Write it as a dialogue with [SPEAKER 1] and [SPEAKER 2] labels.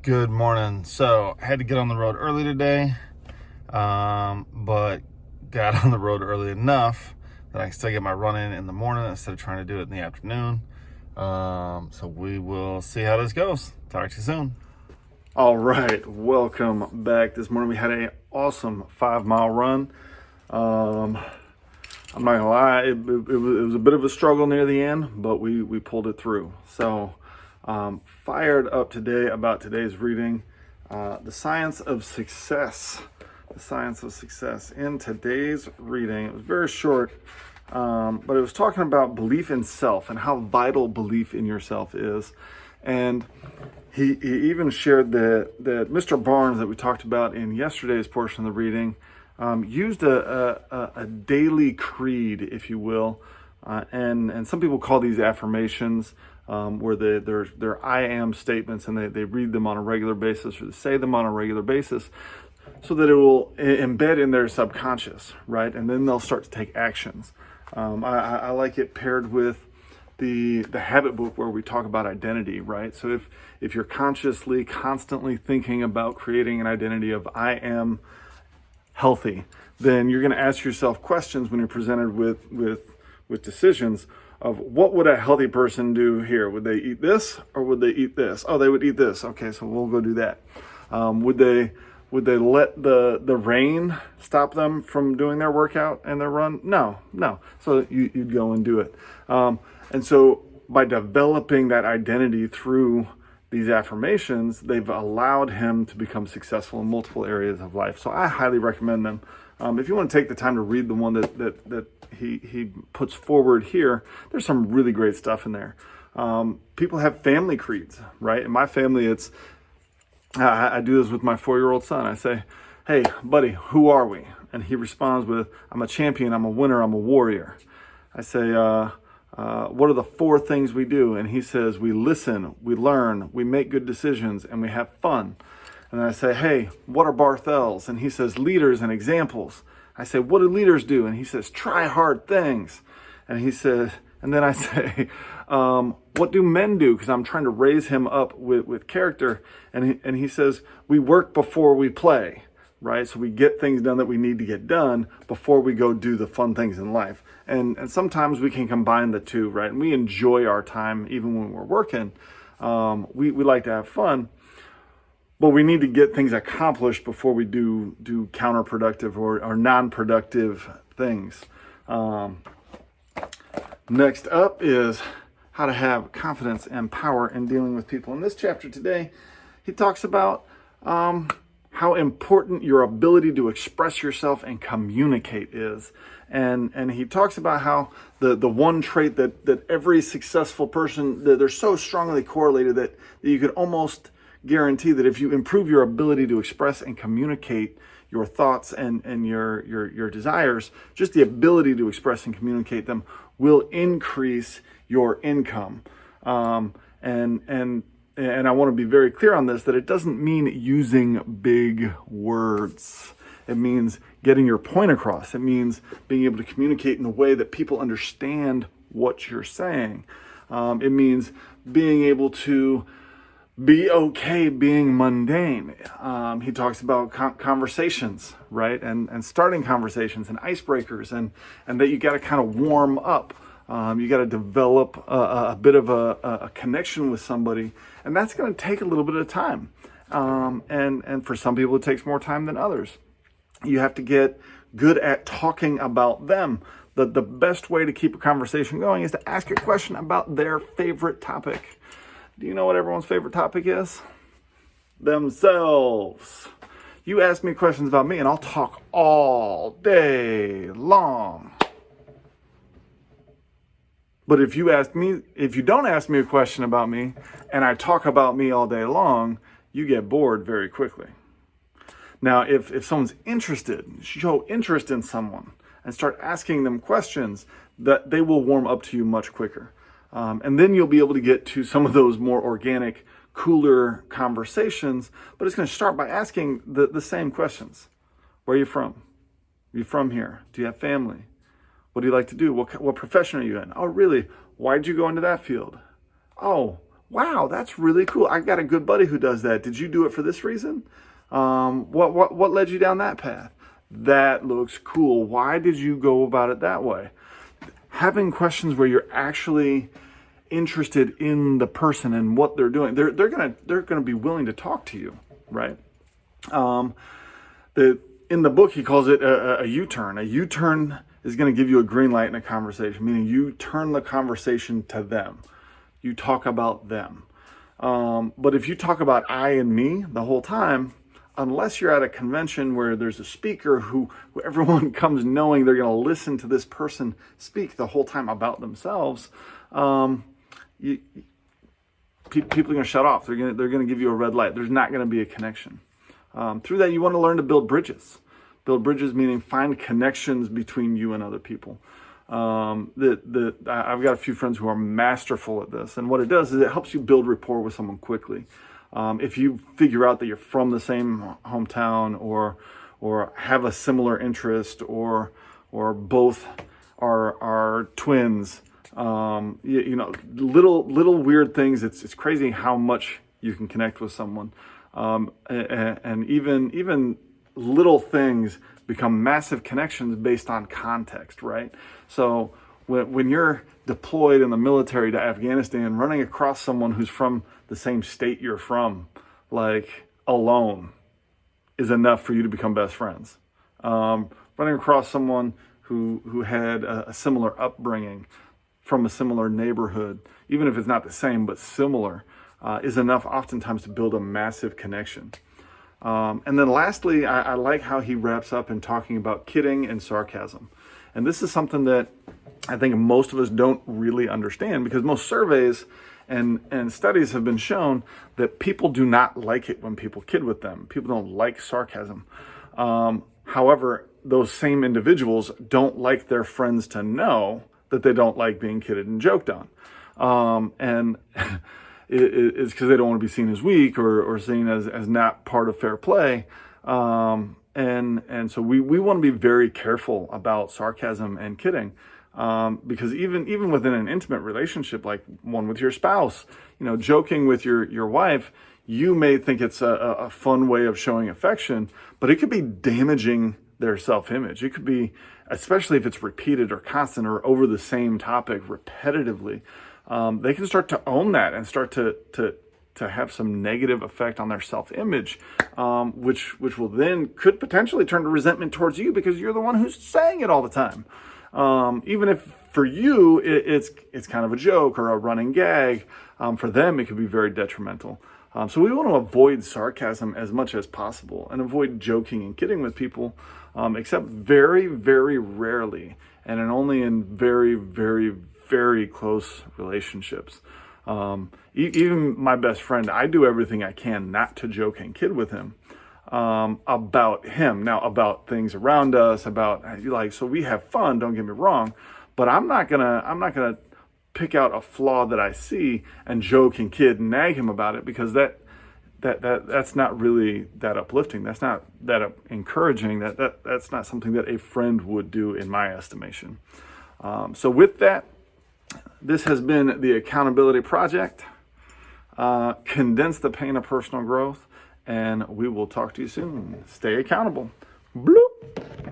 [SPEAKER 1] Good morning. So I had to get on the road early today, but got on the road early enough that I can still get my run in the morning instead of trying to do it in the afternoon. So we will see how this goes. Talk to you soon. All right, welcome back. This morning we had an awesome 5-mile run. I'm not gonna lie, it was a bit of a struggle near the end, but we pulled it through. So fired up today about today's reading, The Science of Success. The Science of Success. In today's reading, it was very short, but it was talking about belief in self and how vital belief in yourself is. And he even shared that Mr. Barnes, that we talked about in yesterday's portion of the reading, used a daily creed, if you will, and some people call these affirmations, where they're I am statements, and they read them on a regular basis, or they say them on a regular basis, so that it will embed in their subconscious, right? And then they'll start to take actions. I like it paired with the habit book, where we talk about identity, right? So if you're consciously, constantly thinking about creating an identity of I am healthy, then you're going to ask yourself questions when you're presented with decisions of what would a healthy person do here? Would they eat this or would they eat this? Oh, they would eat this. Okay, so we'll go do that. Would they let the rain stop them from doing their workout and their run? No. So you'd go and do it. And so by developing that identity through these affirmations, they've allowed him to become successful in multiple areas of life. So I highly recommend them. If you want to take the time to read the one that he puts forward here, there's some really great stuff in there. People have family creeds, right? In my family, I do this with my 4-year-old son. I say, hey, buddy, who are we? And he responds with, I'm a champion, I'm a winner, I'm a warrior. I say, what are the 4 things we do? And he says, we listen, we learn, we make good decisions, and we have fun. And I say, hey, what are Barthels? And he says, leaders and examples. I say, what do leaders do? And he says, try hard things. And he says, and then I say, what do men do? Because I'm trying to raise him up with character. And he says, we work before we play, right? So we get things done that we need to get done before we go do the fun things in life. And sometimes we can combine the two, right? And we enjoy our time even when we're working. We like to have fun, but we need to get things accomplished before we do counterproductive or non-productive things. Next up is how to have confidence and power in dealing with people. In this chapter today, he talks about how important your ability to express yourself and communicate is. And he talks about how the one trait that every successful person, that they're so strongly correlated that you could almost guarantee that if you improve your ability to express and communicate your thoughts and your desires, just the ability to express and communicate them will increase your income. And I want to be very clear on this, that it doesn't mean using big words. It means getting your point across. It means being able to communicate in a way that people understand what you're saying. It means being able to be okay being mundane. He talks about conversations, right? And starting conversations and icebreakers, and that you got to kind of warm up. You got to develop a bit of a connection with somebody, and that's going to take a little bit of time. And for some people, it takes more time than others. You have to get good at talking about them. The best way to keep a conversation going is to ask a question about their favorite topic. Do you know what everyone's favorite topic is? Themselves. You ask me questions about me, and I'll talk all day long. But if you don't ask me a question about me, and I talk about me all day long, you get bored very quickly. Now, if someone's interested, show interest in someone and start asking them questions, that they will warm up to you much quicker. And then you'll be able to get to some of those more organic, cooler conversations, but it's going to start by asking the same questions. Where are you from? Are you from here? Do you have family? What do you like to do? What profession are you in? Oh, really? Why'd you go into that field? Oh, wow, that's really cool. I got a good buddy who does that. Did you do it for this reason? What led you down that path? That looks cool. Why did you go about it that way? Having questions where you're actually interested in the person and what they're doing. They're gonna be willing to talk to you, right? In the book, he calls it a U-turn. A U-turn is going to give you a green light in a conversation, meaning you turn the conversation to them. You talk about them. But if you talk about I and me the whole time, unless you're at a convention where there's a speaker who everyone comes knowing they're going to listen to this person speak the whole time about themselves, people are going to shut off. They're going to give you a red light. There's not going to be a connection. Through that, you want to learn to build bridges. Build bridges meaning find connections between you and other people. I've got a few friends who are masterful at this, and what it does is it helps you build rapport with someone quickly. If you figure out that you're from the same hometown, or have a similar interest, or both are twins, little weird things. It's crazy how much you can connect with someone. And even little things become massive connections based on context, right? So when you're deployed in the military to Afghanistan, running across someone who's from the same state you're from, like alone, is enough for you to become best friends. Running across someone who had a similar upbringing from a similar neighborhood, even if it's not the same, but similar, is enough oftentimes to build a massive connection. And then lastly, I like how he wraps up in talking about kidding and sarcasm. And this is something that I think most of us don't really understand, because most surveys and studies have been shown that people do not like it when people kid with them. People don't like sarcasm. However, those same individuals don't like their friends to know that they don't like being kidded and joked on. And it's because they don't want to be seen as weak or seen as not part of fair play. And so we want to be very careful about sarcasm and kidding, because even within an intimate relationship, like one with your spouse, joking with your wife, you may think it's a fun way of showing affection, but it could be damaging their self-image. It could be, especially if it's repeated or constant or over the same topic repetitively. They can start to own that and start to have some negative effect on their self-image, which will then could potentially turn to resentment towards you because you're the one who's saying it all the time. Even if for you it's kind of a joke or a running gag, for them it could be very detrimental. So we want to avoid sarcasm as much as possible and avoid joking and kidding with people, except very, very rarely, and only in very, very, very close relationships. Even my best friend, I do everything I can not to joke and kid with him about him. Now, about things around us, so we have fun, don't get me wrong, but I'm not gonna pick out a flaw that I see and joke and kid and nag him about it, because that's not really that uplifting. That's not that encouraging. That's not something that a friend would do in my estimation. So with that, this has been the Accountability Project. Condense the pain of personal growth, and we will talk to you soon. Stay accountable. Bloop.